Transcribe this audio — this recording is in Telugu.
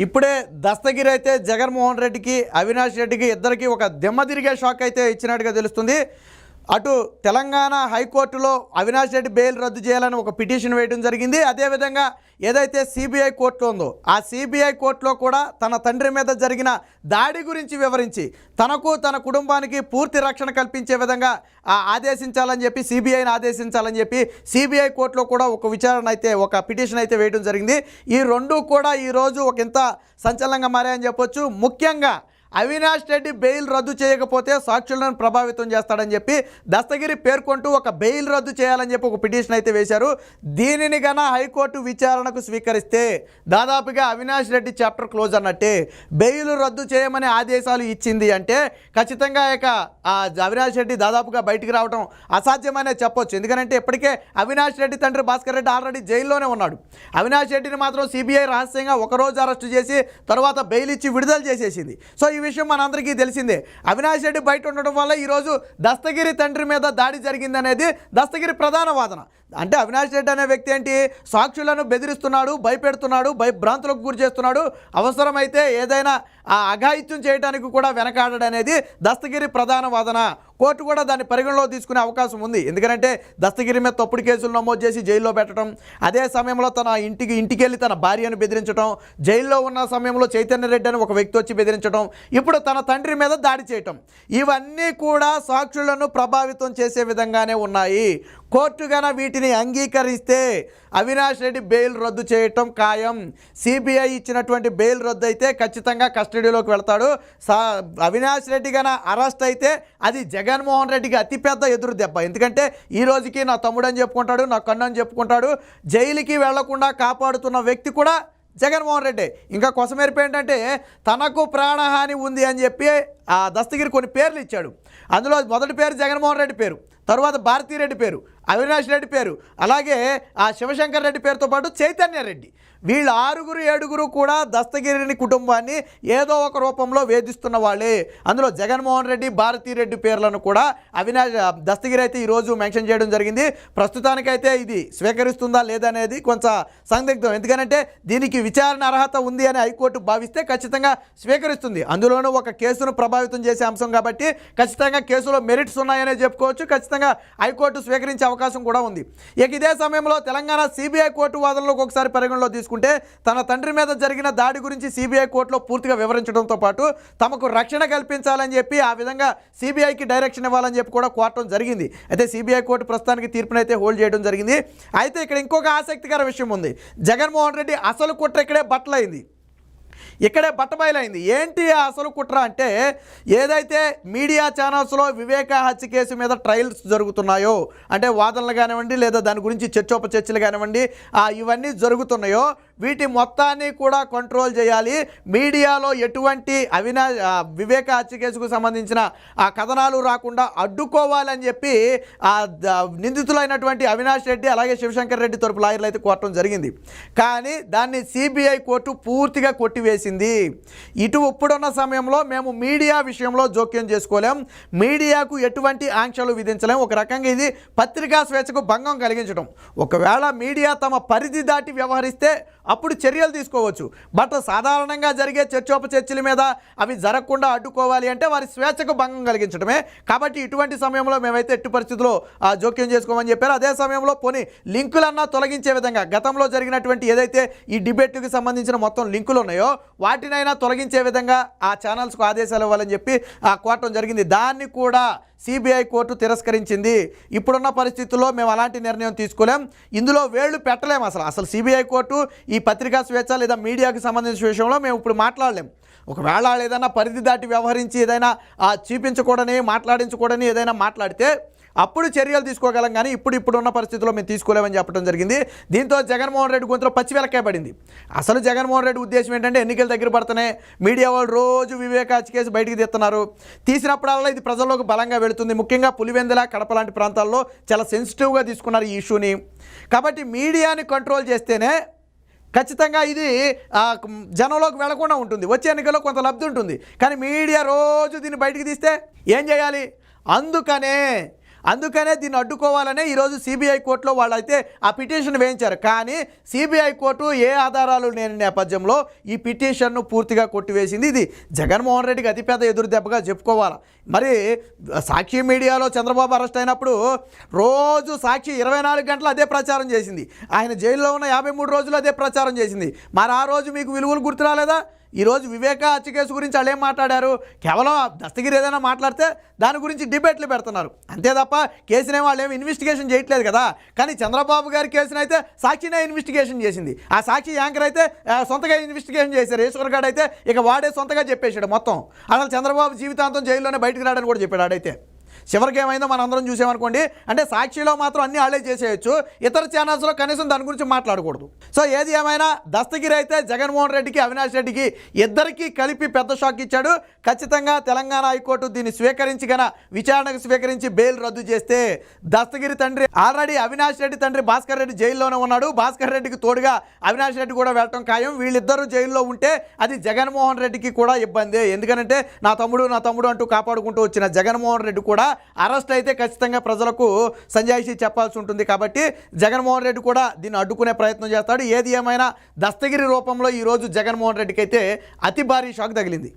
ఇప్పుడే దస్తగిరి అయితే జగన్మోహన్ రెడ్డికి అవినాష్ రెడ్డికి ఇద్దరికి ఒక దిమ్మ తిరిగే షాక్ అయితే ఇచ్చినట్టుగా తెలుస్తుంది. అటు తెలంగాణ హైకోర్టులో అవినాష్ రెడ్డి బెయిల్ రద్దు చేయాలని ఒక పిటిషన్ వేయడం జరిగింది. అదేవిధంగా ఏదైతే సిబిఐ కోర్టులో ఉందో ఆ సిబిఐ కోర్టులో కూడా తన తండ్రి మీద జరిగిన దాడి గురించి వివరించి తనకు తన కుటుంబానికి పూర్తి రక్షణ కల్పించే విధంగా ఆదేశించాలని చెప్పి సిబిఐని ఆదేశించాలని చెప్పి సిబిఐ కోర్టులో కూడా ఒక విచారణ అయితే ఒక పిటిషన్ అయితే వేయడం జరిగింది. ఈ రెండు కూడా ఈరోజు ఒక ఇంత సంచలనంగా మారాయని చెప్పొచ్చు. ముఖ్యంగా అవినాష్ రెడ్డి బెయిల్ రద్దు చేయకపోతే సాక్షులను ప్రభావితం చేస్తాడని చెప్పి దస్తగిరి పేర్కొంటూ ఒక బెయిల్ రద్దు చేయాలని చెప్పి ఒక పిటిషన్ అయితే వేశారు. దీనిని గన హైకోర్టు విచారణకు స్వీకరిస్తే దాదాపుగా అవినాష్ రెడ్డి చాప్టర్ క్లోజ్ అన్నట్టే. బెయిల్ రద్దు చేయమని ఆదేశాలు ఇచ్చింది అంటే ఖచ్చితంగా ఇక అవినాష్ రెడ్డి దాదాపుగా బయటికి రావడం అసాధ్యమనే చెప్పొచ్చు. ఎందుకంటే ఇప్పటికే అవినాష్ రెడ్డి తండ్రి భాస్కర్ రెడ్డి ఆల్రెడీ జైల్లోనే ఉన్నాడు. అవినాష్ రెడ్డిని మాత్రం సిబిఐ రహస్యంగా ఒకరోజు అరెస్టు చేసి తర్వాత బెయిల్ ఇచ్చి విడుదల చేసేసింది. సో ఈ విషయం మనందరికీ తెలిసిందే. అవినాష్ రెడ్డి బయట ఉండడం వల్ల ఈరోజు దస్తగిరి తండ్రి మీద దాడి జరిగిందనేది దస్తగిరి ప్రధాన వాదన. అంటే అవినాష్ రెడ్డి అనే వ్యక్తి ఏంటి, సాక్షులను బెదిరిస్తున్నాడు, భయపెడుతున్నాడు, భయభ్రాంతులకు గురి చేస్తున్నాడు, అవసరమైతే ఏదైనా అఘాయిత్యం చేయడానికి కూడా వెనకాడనేది దస్తగిరి ప్రధాన వాదన. కోర్టు కూడా దాన్ని పరిగణలో తీసుకునే అవకాశం ఉంది. ఎందుకంటే దస్తగిరి మీద తప్పుడు కేసులు నమోదు చేసి జైల్లో పెట్టడం, అదే సమయంలో తన ఇంటికి వెళ్ళి తన భార్యను బెదిరించడం, జైల్లో ఉన్న సమయంలో చైతన్య రెడ్డి అని ఒక వ్యక్తి వచ్చి బెదిరించడం, ఇప్పుడు తన తండ్రి మీద దాడి చేయటం, ఇవన్నీ కూడా సాక్షులను ప్రభావితం చేసే విధంగానే ఉన్నాయి. కోర్టు గన వీటిని అంగీకరిస్తే అవినాష్ రెడ్డి బెయిల్ రద్దు చేయటం ఖాయం. సిబిఐ ఇచ్చినటువంటి బెయిల్ రద్దు అయితే ఖచ్చితంగా కస్టడీలోకి వెళ్తాడు. అవినాష్ రెడ్డి గన అరెస్ట్ అయితే అది జగన్మోహన్ రెడ్డికి అతిపెద్ద ఎదురు దెబ్బ. ఎందుకంటే ఈ రోజుకి నా తమ్ముడు అని చెప్పుకుంటాడు, నా కన్ను అని చెప్పుకుంటాడు. జైలుకి వెళ్లకుండా కాపాడుతున్న వ్యక్తి కూడా జగన్మోహన్ రెడ్డి. ఇంకా కొసమెరుపు ఏంటంటే తనకు ప్రాణహాని ఉంది అని చెప్పి దస్తగిరి కొన్ని పేర్లు ఇచ్చాడు. అందులో మొదటి పేరు జగన్మోహన్ రెడ్డి పేరు, తర్వాత భారతీరెడ్డి పేరు, అవినాష్ రెడ్డి పేరు, అలాగే శివశంకర్ రెడ్డి పేరుతో పాటు చైతన్య రెడ్డి. వీళ్ళు 6-7 కూడా దస్తగిరిని కుటుంబాన్ని ఏదో ఒక రూపంలో వేధిస్తున్న వాళ్ళే. అందులో జగన్మోహన్ రెడ్డి, భారతీరెడ్డి పేర్లను కూడా దస్తగిరి అయితే ఈరోజు మెన్షన్ చేయడం జరిగింది. ప్రస్తుతానికైతే ఇది స్వీకరిస్తుందా లేదనేది కొంచెం సందిగ్ధం. ఎందుకంటే దీనికి విచారణ అర్హత ఉంది అని హైకోర్టు భావిస్తే ఖచ్చితంగా స్వీకరిస్తుంది. అందులోనూ ఒక కేసును ప్రభావితం చేసే అంశం కాబట్టి ఖచ్చితంగా కేసులో మెరిట్స్ ఉన్నాయనే చెప్పుకోవచ్చు. ఖచ్చితంగా హైకోర్టు స్వీకరించే అవకాశం కూడా ఉంది. ఇక ఇదే సమయంలో తెలంగాణ సిబిఐ కోర్టు వాదనలోకి ఒకసారి పరిగణలో తీసుకుంటే తన తండ్రి మీద జరిగిన దాడి గురించి సిబిఐ కోర్టులో పూర్తిగా వివరించడంతో పాటు తమకు రక్షణ కల్పించాలని చెప్పి ఆ విధంగా సిబిఐకి డైరెక్షన్ ఇవ్వాలని చెప్పి కూడా కోరటం జరిగింది. అయితే సిబిఐ కోర్టు ప్రస్తుతానికి తీర్పునైతే హోల్డ్ చేయడం జరిగింది. అయితే ఇక్కడ ఇంకొక ఆసక్తికర విషయం ఉంది. జగన్మోహన్ రెడ్డి అసలు కుట్ర ఇక్కడే బట్టలైంది, ఇక్కడే బట్టబయలైంది. ఏంటి అసలు కుట్ర అంటే ఏదైతే మీడియా ఛానల్స్లో వివేక హత్య కేసు మీద ట్రయల్స్ జరుగుతున్నాయో, అంటే వాదనలు కానివ్వండి లేదా దాని గురించి చర్చోపచర్చలు కానివ్వండి ఇవన్నీ జరుగుతున్నాయో వీటి మొత్తాన్ని కూడా కంట్రోల్ చేయాలి. మీడియాలో ఎటువంటి వివేక హత్య కేసుకు సంబంధించిన కథనాలు రాకుండా అడ్డుకోవాలని చెప్పి నిందితులైనటువంటి అవినాష్ రెడ్డి అలాగే శివశంకర్ రెడ్డి తరపు లాయర్లు అయితే కోరటం జరిగింది. కానీ దాన్ని సిబిఐ కోర్టు పూర్తిగా కొట్టివేసింది. ఇప్పుడున్న సమయంలో మేము మీడియా విషయంలో జోక్యం చేసుకోలేం, మీడియాకు ఎటువంటి ఆంక్షలు విధించలేం. ఒక రకంగా ఇది పత్రికా స్వేచ్ఛకు భంగం కలిగించడం. ఒకవేళ మీడియా తమ పరిధి దాటి వ్యవహరిస్తే అప్పుడు చర్యలు తీసుకోవచ్చు. బట్ సాధారణంగా జరిగే చర్చోపచర్చల మీద అవి జరగకుండా అడ్డుకోవాలి అంటే వారి స్వేచ్ఛకు భంగం కలిగించడమే. కాబట్టి ఇటువంటి సమయంలో మేమైతే ఎట్టి పరిస్థితుల్లో జోక్యం చేసుకోమని చెప్పారు. అదే సమయంలో పోనీ లింకులన్నా తొలగించే విధంగా గతంలో జరిగినటువంటి ఏదైతే ఈ డిబేట్కి సంబంధించిన మొత్తం లింకులు ఉన్నాయో వాటినైనా తొలగించే విధంగా ఆ ఛానల్స్కు ఆదేశాలు ఇవ్వాలని చెప్పి కోరటం జరిగింది. దాన్ని కూడా సిబిఐ కోర్టు తిరస్కరించింది. ఇప్పుడున్న పరిస్థితుల్లో మేము అలాంటి నిర్ణయం తీసుకోలేం, ఇందులో వేళ్లు పెట్టలేము. అసలు సిబిఐ కోర్టు ఈ పత్రికా స్వేచ్ఛ లేదా మీడియాకి సంబంధించిన విషయంలో మేము ఇప్పుడు మాట్లాడలేం. ఒకవేళ ఏదైనా పరిధి దాటి వ్యవహరించి ఏదైనా చూపించకూడని మాట్లాడించకూడని ఏదైనా మాట్లాడితే అప్పుడు చర్యలు తీసుకోగలం. కానీ ఇప్పుడున్న పరిస్థితుల్లో మేము తీసుకోలేమని చెప్పడం జరిగింది. దీంతో జగన్మోహన్ రెడ్డి గొంతులో పచ్చి వెలక్కాయ పడింది. అసలు జగన్మోహన్ రెడ్డి ఉద్దేశం ఏంటంటే ఎన్నికలు దగ్గర పడుతున్నాయి, మీడియా వాళ్ళు రోజు వివేక హత్య కేసు బయటికి తీస్తున్నారు, తీసినప్పుడల్లా ఇది ప్రజల్లోకి బలంగా వెళుతుంది. ముఖ్యంగా పులివెందుల కడప లాంటి ప్రాంతాల్లో చాలా సెన్సిటివ్గా తీసుకున్నారు ఈ ఇష్యూని. కాబట్టి మీడియాని కంట్రోల్ చేస్తేనే ఖచ్చితంగా ఇది జనంలోకి వెళ్లకుండా ఉంటుంది, వచ్చే ఎన్నికల్లో కొంత లబ్ధి ఉంటుంది. కానీ మీడియా రోజు దీన్ని బయటికి తీస్తే ఏం చేయాలి? అందుకనే అందుకనే దీన్ని అడ్డుకోవాలనే ఈరోజు సిబిఐ కోర్టులో వాళ్ళైతే ఆ పిటిషన్ వేయించారు. కానీ సిబిఐ కోర్టు ఏ ఆధారాలు లేని నేపథ్యంలో ఈ పిటిషన్ను పూర్తిగా కొట్టివేసింది. ఇది జగన్మోహన్ రెడ్డికి అతిపెద్ద ఎదురు దెబ్బగా చెప్పుకోవాలి. మరి సాక్షి మీడియాలో చంద్రబాబు అరెస్ట్ అయినప్పుడు రోజు సాక్షి 24 గంటలు అదే ప్రచారం చేసింది. ఆయన జైల్లో ఉన్న 53 రోజులు అదే ప్రచారం చేసింది. మరి ఆ రోజు మీకు విలువలు గుర్తు రాలేదా? ఈరోజు వివేక హత్య కేసు గురించి వాళ్ళు ఏం మాట్లాడారు? కేవలం దస్తగిరి ఏదైనా మాట్లాడితే దాని గురించి డిబేట్లు పెడుతున్నారు అంతే తప్ప కేసునే వాళ్ళు ఏమి ఇన్వెస్టిగేషన్ చేయట్లేదు కదా. కానీ చంద్రబాబు గారి కేసును అయితే సాక్షినే ఇన్వెస్టిగేషన్ చేసింది. ఆ సాక్షి యాంకర్ అయితే సొంతగా ఇన్వెస్టిగేషన్ చేశారు. ఈశ్వర్ గారు అయితే ఇక వాడే సొంతగా చెప్పేశాడు మొత్తం. అసలు చంద్రబాబు జీవితాంతం జైల్లోనే బయటకు రాడని కూడా చెప్పాడు. ఆడైతే చివరికి ఏమైందో మనం అందరం చూసామనుకోండి. అంటే సాక్షిలో మాత్రం అన్ని వాళ్ళే చేసేయచ్చు, ఇతర ఛానల్స్లో కనీసం దాని గురించి మాట్లాడకూడదు. సో ఏది ఏమైనా దస్తగిరి అయితే జగన్మోహన్ రెడ్డికి అవినాష్ రెడ్డికి ఇద్దరికీ కలిపి పెద్ద షాక్ ఇచ్చాడు. ఖచ్చితంగా తెలంగాణ హైకోర్టు దీన్ని స్వీకరించి గన విచారణకు స్వీకరించి బెయిల్ రద్దు చేస్తే దస్తగిరి తండ్రి ఆల్రెడీ అవినాష్ రెడ్డి తండ్రి భాస్కర్ రెడ్డి జైల్లోనే ఉన్నాడు. భాస్కర్ రెడ్డికి తోడుగా అవినాష్ రెడ్డి కూడా వెళ్ళటం ఖాయం. వీళ్ళిద్దరూ జైల్లో ఉంటే అది జగన్మోహన్ రెడ్డికి కూడా ఇబ్బంది. ఎందుకంటే నా తమ్ముడు అంటూ కాపాడుకుంటూ వచ్చిన జగన్మోహన్ రెడ్డి కూడా అరెస్ట్ అయితే ఖచ్చితంగా ప్రజలకు సంజాయిషీ చెప్పాల్సి ఉంటుంది. కాబట్టి జగన్మోహన్ రెడ్డి కూడా దీన్ని అడ్డుకునే ప్రయత్నం చేస్తాడు. ఏది ఏమైనా దస్తగిరి రూపంలో ఈరోజు జగన్మోహన్ రెడ్డికి అయితే అతి భారీ షాక్ తగిలింది.